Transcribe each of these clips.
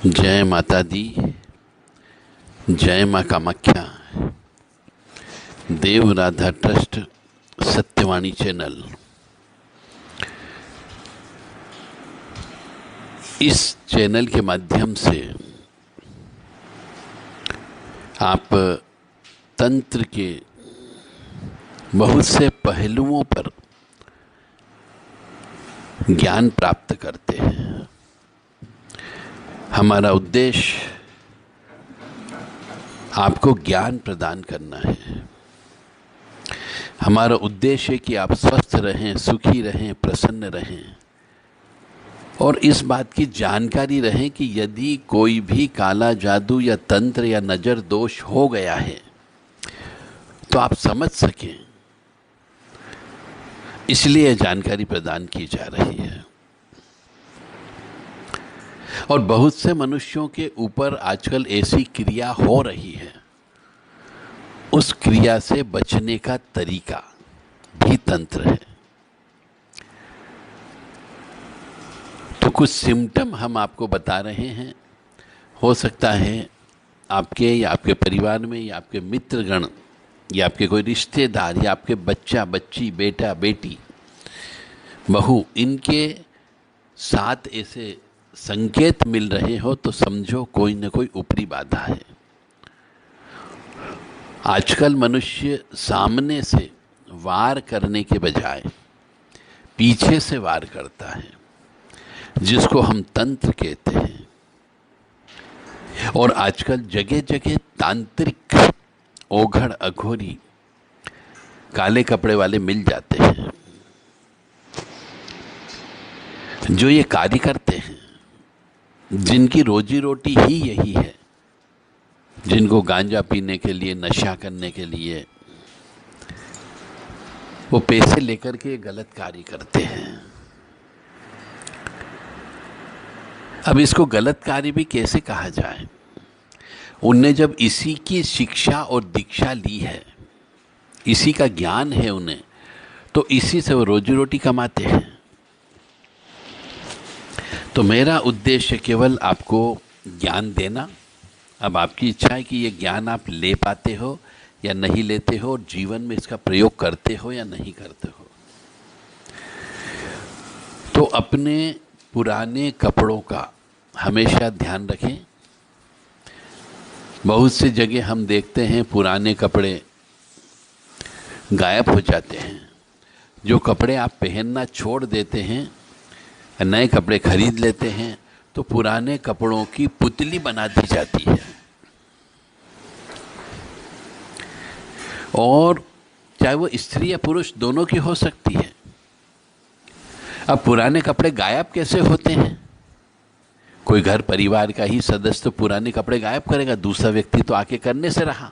जय माता दी। जय माँ कामाख्या। देव राधा ट्रस्ट सत्यवाणी चैनल। इस चैनल के माध्यम से आप तंत्र के बहुत से पहलुओं पर ज्ञान प्राप्त करते हैं। हमारा उद्देश्य आपको ज्ञान प्रदान करना है। हमारा उद्देश्य है कि आप स्वस्थ रहें, सुखी रहें, प्रसन्न रहें और इस बात की जानकारी रहे कि यदि कोई भी काला जादू या तंत्र या नजर दोष हो गया है तो आप समझ सकें, इसलिए यह जानकारी प्रदान की जा रही है। और बहुत से मनुष्यों के ऊपर आजकल ऐसी क्रिया हो रही है, उस क्रिया से बचने का तरीका भी तंत्र है। तो कुछ सिम्टम हम आपको बता रहे हैं। हो सकता है आपके या आपके परिवार में या आपके मित्रगण या आपके कोई रिश्तेदार या आपके बच्चा बच्ची, बेटा बेटी, बहू, इनके साथ ऐसे संकेत मिल रहे हो तो समझो कोई न कोई ऊपरी बाधा है। आजकल मनुष्य सामने से वार करने के बजाय पीछे से वार करता है, जिसको हम तंत्र कहते हैं। और आजकल जगह जगह तांत्रिक ओघड़ अघोरी काले कपड़े वाले मिल जाते हैं, जो ये कार्य करते हैं, जिनकी रोजी रोटी ही यही है, जिनको गांजा पीने के लिए, नशा करने के लिए वो पैसे लेकर के गलत कार्य करते हैं। अब इसको गलत कार्य भी कैसे कहा जाए? उनने जब इसी की शिक्षा और दीक्षा ली है, इसी का ज्ञान है उन्हें, तो इसी से वो रोजी रोटी कमाते हैं। तो मेरा उद्देश्य केवल आपको ज्ञान देना। अब आपकी इच्छा है कि ये ज्ञान आप ले पाते हो या नहीं लेते हो, और जीवन में इसका प्रयोग करते हो या नहीं करते हो। तो अपने पुराने कपड़ों का हमेशा ध्यान रखें। बहुत सी जगह हम देखते हैं पुराने कपड़े गायब हो जाते हैं। जो कपड़े आप पहनना छोड़ देते हैं, नए कपड़े खरीद लेते हैं, तो पुराने कपड़ों की पुतली बना दी जाती है। और चाहे वो स्त्री या पुरुष दोनों की हो सकती है। अब पुराने कपड़े गायब कैसे होते हैं? कोई घर परिवार का ही सदस्य तो पुराने कपड़े गायब करेगा, दूसरा व्यक्ति तो आके करने से रहा।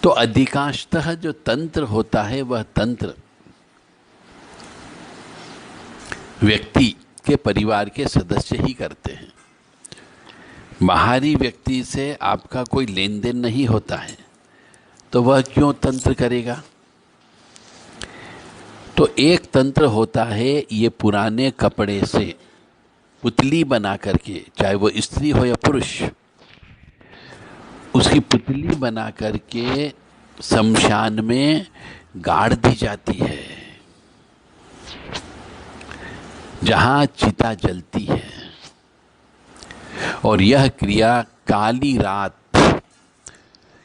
तो अधिकांशतः जो तंत्र होता है वह तंत्र व्यक्ति के परिवार के सदस्य ही करते हैं। बाहरी व्यक्ति से आपका कोई लेन देन नहीं होता है, तो वह क्यों तंत्र करेगा? तो एक तंत्र होता है, ये पुराने कपड़े से पुतली बना करके, चाहे वो स्त्री हो या पुरुष, उसकी पुतली बना करके शमशान में गाड़ दी जाती है, जहां चिता जलती है। और यह क्रिया काली रात,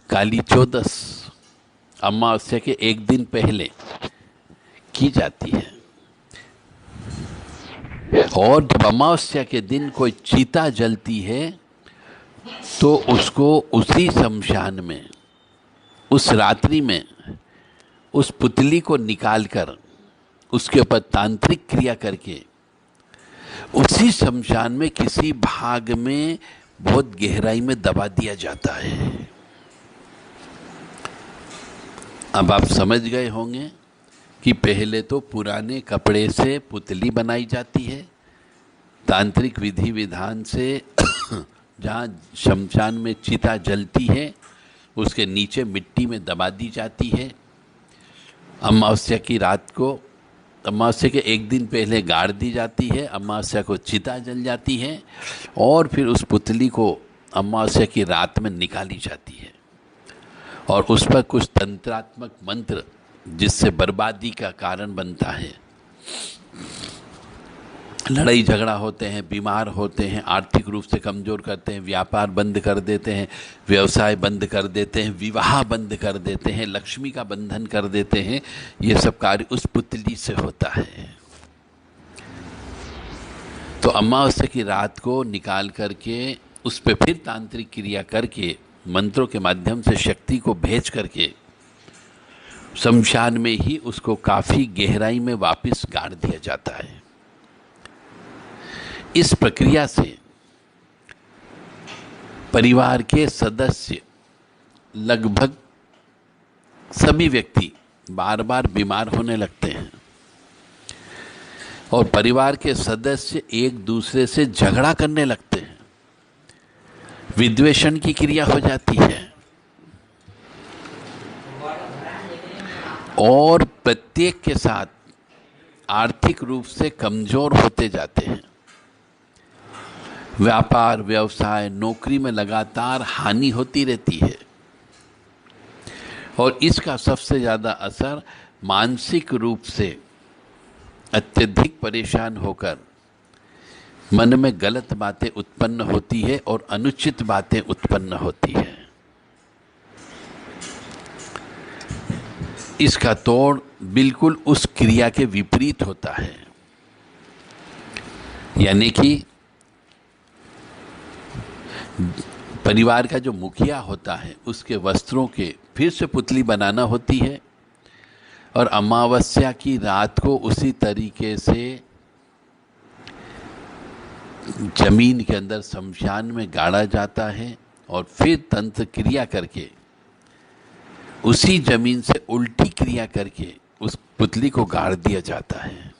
काली चौदस, अमावस्या के एक दिन पहले की जाती है। और जब अमावस्या के दिन कोई चिता जलती है तो उसको उसी शमशान में, उस रात्रि में, उस पुतली को निकालकर उसके ऊपर तांत्रिक क्रिया करके उसी शमशान में किसी भाग में बहुत गहराई में दबा दिया जाता है। अब आप समझ गए होंगे कि पहले तो पुराने कपड़े से पुतली बनाई जाती है, तांत्रिक विधि विधान से जहाँ शमशान में चिता जलती है उसके नीचे मिट्टी में दबा दी जाती है। अमावस्या की रात को अमावस्या के एक दिन पहले गाड़ दी जाती है, अमावस्या को चिता जल जाती है और फिर उस पुतली को अमावस्या की रात में निकाली जाती है और उस पर कुछ तंत्रात्मक मंत्र जिससे बर्बादी का कारण बनता है, लड़ाई झगड़ा होते हैं, बीमार होते हैं, आर्थिक रूप से कमज़ोर करते हैं, व्यापार बंद कर देते हैं, व्यवसाय बंद कर देते हैं, विवाह बंद कर देते हैं, लक्ष्मी का बंधन कर देते हैं, ये सब कार्य उस पुतली से होता है। तो अमावस्या की रात को निकाल करके उस पर फिर तांत्रिक क्रिया करके मंत्रों के माध्यम से शक्ति को भेज करके शमशान में ही उसको काफ़ी गहराई में वापस गाड़ दिया जाता है। इस प्रक्रिया से परिवार के सदस्य लगभग सभी व्यक्ति बार बार बीमार होने लगते हैं और परिवार के सदस्य एक दूसरे से झगड़ा करने लगते हैं, विद्वेषण की क्रिया हो जाती है और प्रत्येक के साथ आर्थिक रूप से कमजोर होते जाते हैं। व्यापार, व्यवसाय, नौकरी में लगातार हानि होती रहती है और इसका सबसे ज़्यादा असर मानसिक रूप से अत्यधिक परेशान होकर मन में गलत बातें उत्पन्न होती है और अनुचित बातें उत्पन्न होती है। इसका तोड़ बिल्कुल उस क्रिया के विपरीत होता है, यानी कि परिवार का जो मुखिया होता है उसके वस्त्रों के फिर से पुतली बनाना होती है और अमावस्या की रात को उसी तरीके से जमीन के अंदर शमशान में गाड़ा जाता है और फिर तंत्र क्रिया करके उसी जमीन से उल्टी क्रिया करके उस पुतली को गाड़ दिया जाता है।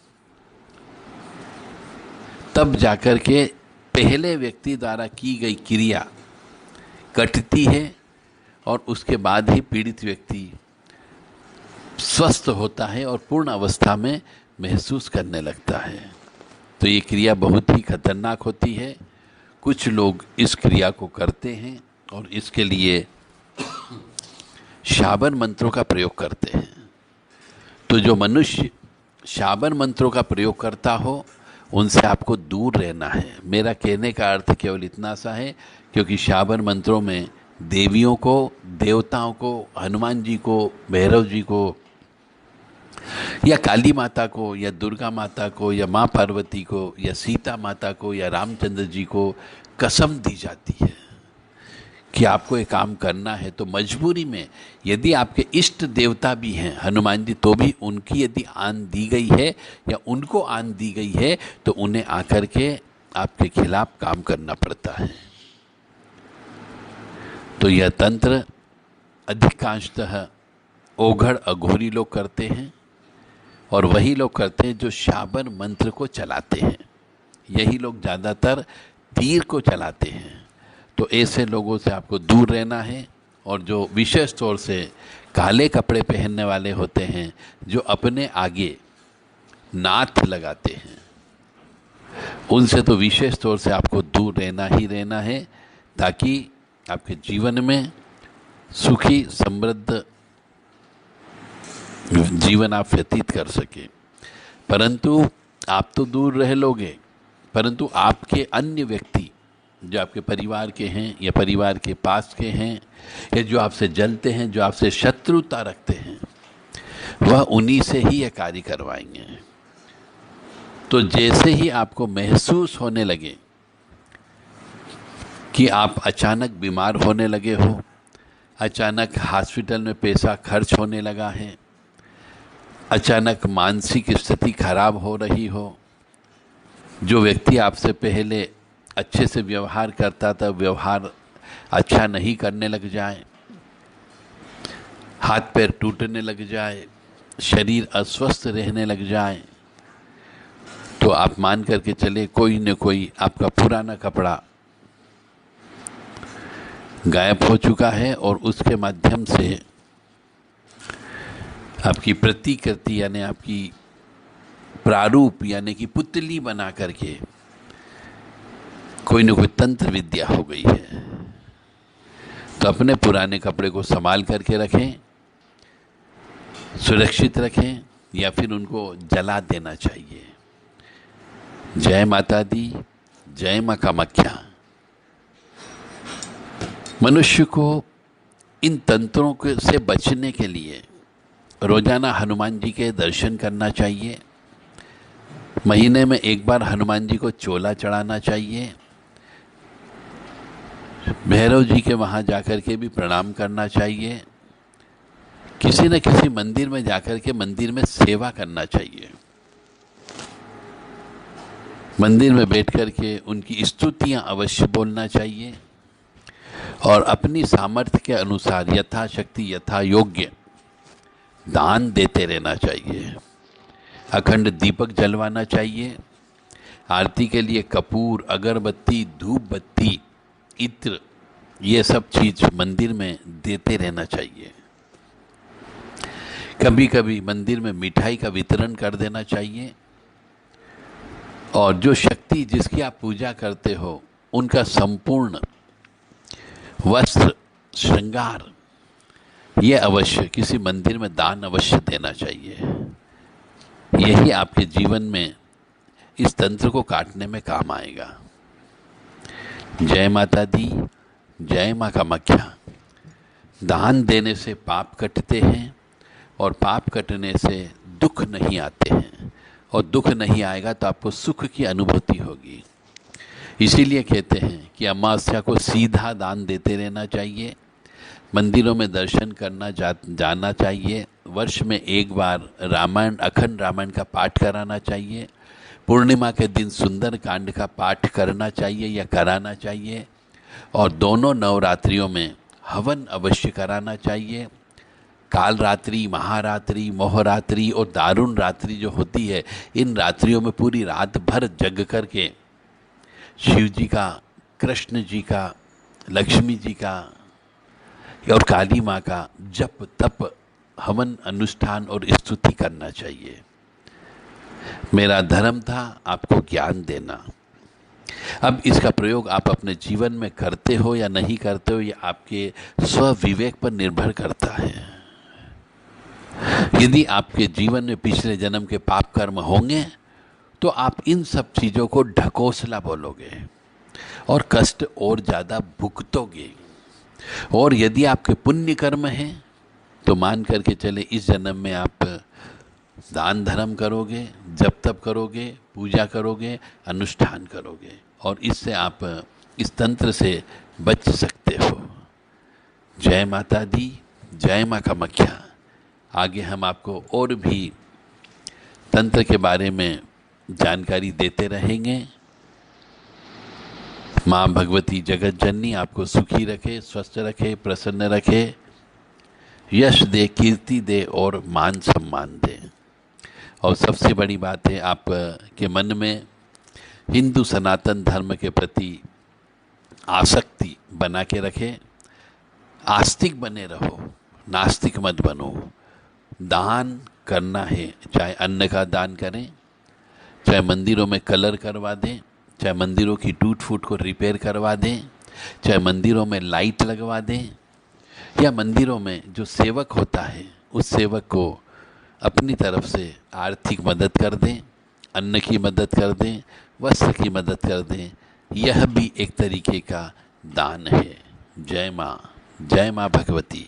तब जाकर के पहले व्यक्ति द्वारा की गई क्रिया कटती है और उसके बाद ही पीड़ित व्यक्ति स्वस्थ होता है और पूर्ण अवस्था में महसूस करने लगता है। तो ये क्रिया बहुत ही खतरनाक होती है। कुछ लोग इस क्रिया को करते हैं और इसके लिए शाबन मंत्रों का प्रयोग करते हैं। तो जो मनुष्य शाबन मंत्रों का प्रयोग करता हो उनसे आपको दूर रहना है। मेरा कहने का अर्थ केवल इतना सा है क्योंकि शाबन मंत्रों में देवियों को, देवताओं को, हनुमान जी को, भैरव जी को या काली माता को या दुर्गा माता को या माँ पार्वती को या सीता माता को या रामचंद्र जी को कसम दी जाती है कि आपको ये काम करना है। तो मजबूरी में यदि आपके इष्ट देवता भी हैं हनुमान जी, तो भी उनकी यदि आन दी गई है या उनको आन दी गई है तो उन्हें आकर के आपके खिलाफ काम करना पड़ता है। तो यह तंत्र अधिकांशतः ओघड़ अघोरी लोग करते हैं और वही लोग करते हैं जो शाबन मंत्र को चलाते हैं। यही लोग ज़्यादातर तीर को चलाते हैं। तो ऐसे लोगों से आपको दूर रहना है। और जो विशेष तौर से काले कपड़े पहनने वाले होते हैं, जो अपने आगे नाथ लगाते हैं, उनसे तो विशेष तौर से आपको दूर रहना ही रहना है ताकि आपके जीवन में सुखी समृद्ध जीवन आप व्यतीत कर सके। परंतु आप तो दूर रह लोगे, परंतु आपके अन्य व्यक्ति जो आपके परिवार के हैं या परिवार के पास के हैं या जो आपसे जलते हैं, जो आपसे शत्रुता रखते हैं, वह उन्हीं से ही यह कार्य करवाएंगे। तो जैसे ही आपको महसूस होने लगे कि आप अचानक बीमार होने लगे हो, अचानक हॉस्पिटल में पैसा खर्च होने लगा है, अचानक मानसिक स्थिति खराब हो रही हो, जो व्यक्ति आपसे पहले अच्छे से व्यवहार करता था व्यवहार अच्छा नहीं करने लग जाए, हाथ पैर टूटने लग जाए, शरीर अस्वस्थ रहने लग जाए, तो आप मान करके चले कोई न कोई आपका पुराना कपड़ा गायब हो चुका है और उसके माध्यम से आपकी प्रतिकृति यानी आपकी प्रारूप यानी कि पुतली बना करके कोई न कोई तंत्र विद्या हो गई है। तो अपने पुराने कपड़े को संभाल करके रखें, सुरक्षित रखें, या फिर उनको जला देना चाहिए। जय माता दी, जय मां कामाख्या। मनुष्य को इन तंत्रों से बचने के लिए रोजाना हनुमान जी के दर्शन करना चाहिए। महीने में एक बार हनुमान जी को चोला चढ़ाना चाहिए। भैरव जी के वहाँ जाकर के भी प्रणाम करना चाहिए। किसी न किसी मंदिर में जाकर के मंदिर में सेवा करना चाहिए। मंदिर में बैठ कर के उनकी स्तुतियाँ अवश्य बोलना चाहिए और अपनी सामर्थ्य के अनुसार यथाशक्ति यथा योग्य दान देते रहना चाहिए। अखंड दीपक जलवाना चाहिए। आरती के लिए कपूर, अगरबत्ती, धूप बत्ती, इत्र, ये सब चीज मंदिर में देते रहना चाहिए। कभी कभी मंदिर में मिठाई का वितरण कर देना चाहिए और जो शक्ति जिसकी आप पूजा करते हो उनका संपूर्ण वस्त्र, श्रृंगार, ये अवश्य किसी मंदिर में दान अवश्य देना चाहिए। यही आपके जीवन में इस तंत्र को काटने में काम आएगा। जय माता दी, जय मां कामाख्या। दान देने से पाप कटते हैं और पाप कटने से दुख नहीं आते हैं, और दुख नहीं आएगा तो आपको सुख की अनुभूति होगी। इसीलिए कहते हैं कि अमावस्या को सीधा दान देते रहना चाहिए। मंदिरों में दर्शन करना जाना चाहिए। वर्ष में एक बार रामायण, अखंड रामायण का पाठ कराना चाहिए। पूर्णिमा के दिन सुंदर कांड का पाठ करना चाहिए या कराना चाहिए। और दोनों नवरात्रियों में हवन अवश्य कराना चाहिए। काल रात्रि, महारात्रि, मोहरात्रि और दारुण रात्रि जो होती है, इन रात्रियों में पूरी रात भर जग करके शिव जी का, कृष्ण जी का, लक्ष्मी जी का और काली माँ का जप तप, हवन, अनुष्ठान और स्तुति करना चाहिए। मेरा धर्म था आपको ज्ञान देना। अब इसका प्रयोग आप अपने जीवन में करते हो या नहीं करते हो, ये आपके स्वविवेक पर निर्भर करता है। यदि आपके जीवन में पिछले जन्म के पाप कर्म होंगे तो आप इन सब चीज़ों को ढकोसला बोलोगे और कष्ट और ज़्यादा भुगतोगे। और यदि आपके पुण्य कर्म हैं तो मान करके चले इस जन्म में आप दान धर्म करोगे, जप तप करोगे, पूजा करोगे, अनुष्ठान करोगे और इससे आप इस तंत्र से बच सकते हो। जय माता दी, जय मां कामाख्या। आगे हम आपको और भी तंत्र के बारे में जानकारी देते रहेंगे। माँ भगवती जगत जननी आपको सुखी रखे, स्वस्थ रखे, प्रसन्न रखे, यश दे, कीर्ति दे और मान सम्मान दे। और सबसे बड़ी बात है, आप के मन में हिंदू सनातन धर्म के प्रति आसक्ति बना के रखे। आस्तिक बने रहो, नास्तिक मत बनो। दान करना है, चाहे अन्न का दान करें, चाहे मंदिरों में कलर करवा दें, चाहे मंदिरों की टूट फूट को रिपेयर करवा दें, चाहे मंदिरों में लाइट लगवा दें, या मंदिरों में जो सेवक होता है उस सेवक को अपनी तरफ से आर्थिक मदद कर दें, अन्न की मदद कर दें, वस्त्र की मदद कर दें। यह भी एक तरीके का दान है। जय माँ भगवती।